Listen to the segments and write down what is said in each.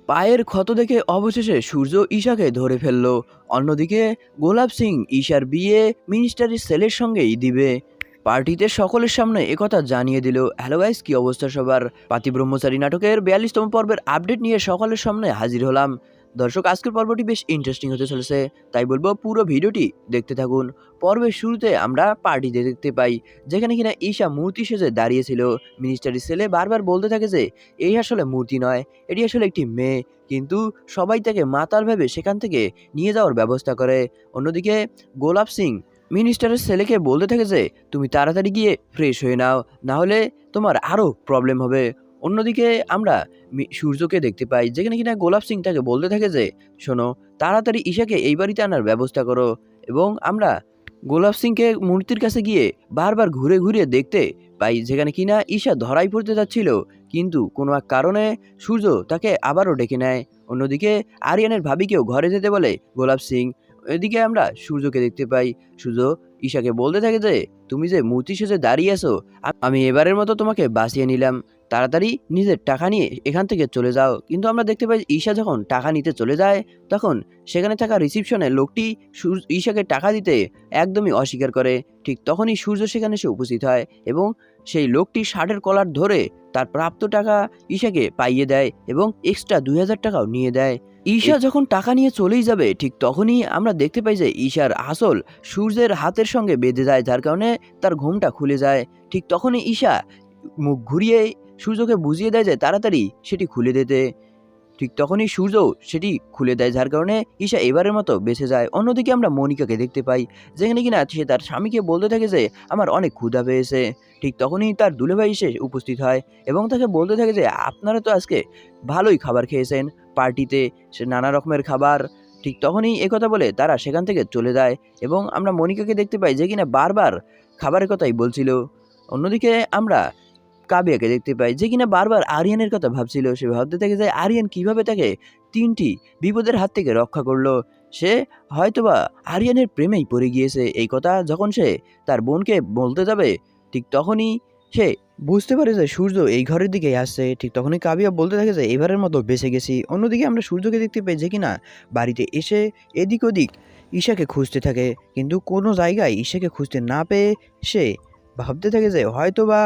পায়ের ক্ষত দেখে অবশেষে সূর্য ঈশাকে ধরে ফেলল। অন্যদিকে গোলাপ সিং ঈশার বিয়ে মিনিস্টারের ছেলের সঙ্গেই দিবে। পার্টিতে সকলের সামনে একথা জানিয়ে দিল। হ্যালো গাইস, কি অবস্থা সবার? পাতি ব্রহ্মচারী নাটকের 42তম পর্বের আপডেট নিয়ে সকলের সামনে হাজির হলাম। দর্শক, আজকের পর্বটি বেশ ইন্টারেস্টিং হতে চলেছে, তাই বলবো পুরো ভিডিওটি দেখতে থাকুন। পর্বের শুরুতে আমরা পার্টিতে দেখতে পাই যেখানে কিনা ঈশা মূর্তি সেজে দাঁড়িয়েছিল। মিনিস্টারের ছেলে বারবার বলতে থাকে যে এই আসলে মূর্তি নয়, এটি আসলে একটি মেয়ে, কিন্তু সবাই তাকে মাতাল ভেবে সেখান থেকে নিয়ে যাওয়ার ব্যবস্থা করে। অন্যদিকে গোলাপ সিং মিনিস্টারের ছেলেকে বলতে থাকে যে তুমি তাড়াতাড়ি গিয়ে ফ্রেশ হয়ে নাও, না হলে তোমার আরও প্রবলেম হবে। অন্যদিকে আমরা সূর্যকে দেখতে পাই যেখানে কিনা গোলাপ সিং তাকে বলতে থাকে যে শোনো, তাড়াতাড়ি ঈশাকে এই বাড়িতে আনার ব্যবস্থা করো। এবং আমরা গোলাপ সিংকে মূর্তির কাছে গিয়ে বারবার ঘুরে ঘুরে দেখতে পাই যেখানে কিনা ঈশা ধরাই পড়তে যাচ্ছিল, কিন্তু কোনো এক কারণে সূর্য তাকে আবারও ডেকে নেয়। অন্যদিকে আরিয়ানের ভাবিকেও ঘরে যেতে বলে গোলাপ সিং। এদিকে আমরা সূর্যকে দেখতে পাই, সূর্য ঈশাকে বলতে থাকে যে তুমি যে মূর্তি সেজে দাঁড়িয়ে আছো, আমি এবারের মতো তোমাকে বাঁচিয়ে নিলাম, তাড়াতাড়ি নিজের টাকা নিয়ে এখান থেকে চলে যাও। কিন্তু আমরা দেখতে পাই ঈশা যখন টাকা নিতে চলে যায় তখন সেখানে থাকা রিসিপশনে লোকটি ঈশাকে টাকা দিতে একদমই অস্বীকার করে। ঠিক তখনই সূর্য সেখানে এসে উপস্থিত হয় এবং সেই লোকটি শার্টের কলার ধরে তার প্রাপ্ত টাকা ঈশাকে পাইয়ে দেয় এবং এক্সট্রা 2000 টাকাও নিয়ে দেয়। ঈশা যখন টাকা নিয়ে চলেই যাবে ঠিক তখনই আমরা দেখতে পাই যে ঈশার আসল সূর্যের হাতের সঙ্গে বেঁধে যায়, যার কারণে তার ঘুমটা খুলে যায়। ঠিক তখনই ঈশা মুখ ঘুরিয়ে সূর্যকে বুঝিয়ে দেয় যে তাড়াতাড়ি সেটি খুলে দিতে। ঠিক তখনই সূর্য সেটি খুলে দেয়, যার কারণে ঈশা এবারের মতো বেঁচে যায়। অন্যদিকে আমরা মনিকাকে দেখতে পাই যেখানে কিনা সে তার স্বামীকে বলতে থাকে যে আমার অনেক ক্ষুধা পেয়েছে। ঠিক তখনই তার দুলেভাই এসে উপস্থিত হয় এবং তাকে বলতে থাকে যে আপনারা তো আজকে ভালোই খাবার খেয়েছেন, পার্টিতে সে নানা রকমের খাবার। ঠিক তখনই একথা বলে তারা সেখান থেকে চলে যায় এবং আমরা মনিকাকে দেখতে পাই যে কিনা বারবার খাবারের কথাই বলছিল। অন্যদিকে আমরা কাবিয়াকে দেখতে পাই যে কিনা বারবার আরিয়ানের কথা ভাবছিল। সে ভাবতে থাকে যে আরিয়ান কিভাবে তাকে 3টি বিপদের হাত থেকে রক্ষা করলো। সে হয়তোবা আরিয়ানের প্রেমেই পড়ে গিয়েছে। এই কথা যখন সে তার বোনকে বলতে যাবে ঠিক তখনই সে বুঝতে পারে যে সূর্য এই ঘরের দিকেই আসছে। ঠিক তখনই কাবিয়া বলতে থাকে যে এবারের মতো বেঁচে গেছি। অন্যদিকে আমরা সূর্যকে দেখতে পাই যে কিনা বাড়িতে এসে এদিক ওদিক ঈশাকে খুঁজতে থাকে, কিন্তু কোনো জায়গায় ঈশাকে খুঁজতে না পেয়ে সে ভাবতে থাকে যে হয়তোবা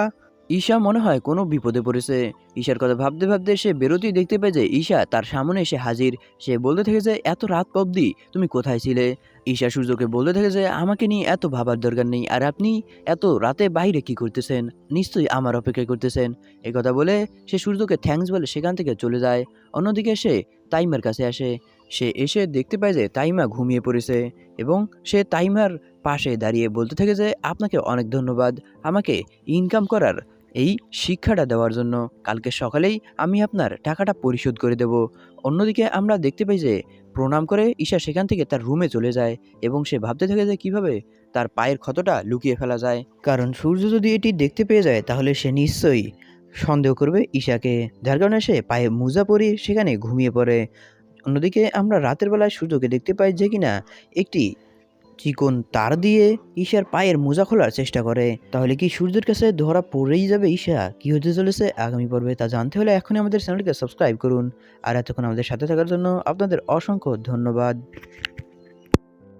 ঈশা মনে হয় কোনো বিপদে পড়েছে। ঈশার কথা ভাবতে ভাবতে সে বেরোতেই দেখতে পায় যে ঈশা তার সামনে এসে হাজির। সে বলতে থাকে যে এত রাত অবধি তুমি কোথায় ছিলে? ঈশা সূর্যকে বলতে থাকে যে আমাকে নিয়ে এত ভাবার দরকার নেই, আর আপনি এত রাতে বাইরে কি করতেছেন? নিশ্চয়ই আমার অপেক্ষা করতেছেন। এই কথা বলে সে সূর্যকে থ্যাঙ্কস বলে সেখান থেকে চলে যায়। অন্যদিকে সে তাইমার কাছে আসে। সে এসে দেখতে পায় যে তাইমা ঘুমিয়ে পড়েছে এবং সে তাইমার পাশে দাঁড়িয়ে বলতে থাকে যে আপনাকে অনেক ধন্যবাদ আমাকে ইনকাম করার এই শিক্ষাটা দেওয়ার জন্য। কালকে সকালেই আমি আপনার টাকাটা পরিশোধ করে দেব। অন্যদিকে আমরা দেখতে পাই যে প্রণাম করে ঈশা সেখান থেকে তার রুমে চলে যায় এবং সে ভাবতে থাকে যে কিভাবে তার পায়ের ক্ষতটা লুকিয়ে ফেলা যায়, কারণ সূর্য যদি এটি দেখতে পেয়ে যায় তাহলে সে নিশ্চয়ই সন্দেহ করবে ঈশাকে, যার কারণে সে পায়ে মোজা পরিয়ে সেখানে ঘুমিয়ে পড়ে। অন্যদিকে আমরা রাতের বেলায় সূর্যকে দেখতে পাই যে কিনা একটি চিকন তার দিয়ে ঈশার পায়ের মোজা খোলার চেষ্টা করে। তাহলে কি সূর্যের কাছে ধরা পড়েই যাবে ঈশা? কি হতে চলেছে আগামী পর্বে তা জানতে হলে এখনই আমাদের চ্যানেলকে সাবস্ক্রাইব করুন। আর এতক্ষণ আমাদের সাথে থাকার জন্য আপনাদের অসংখ্য ধন্যবাদ।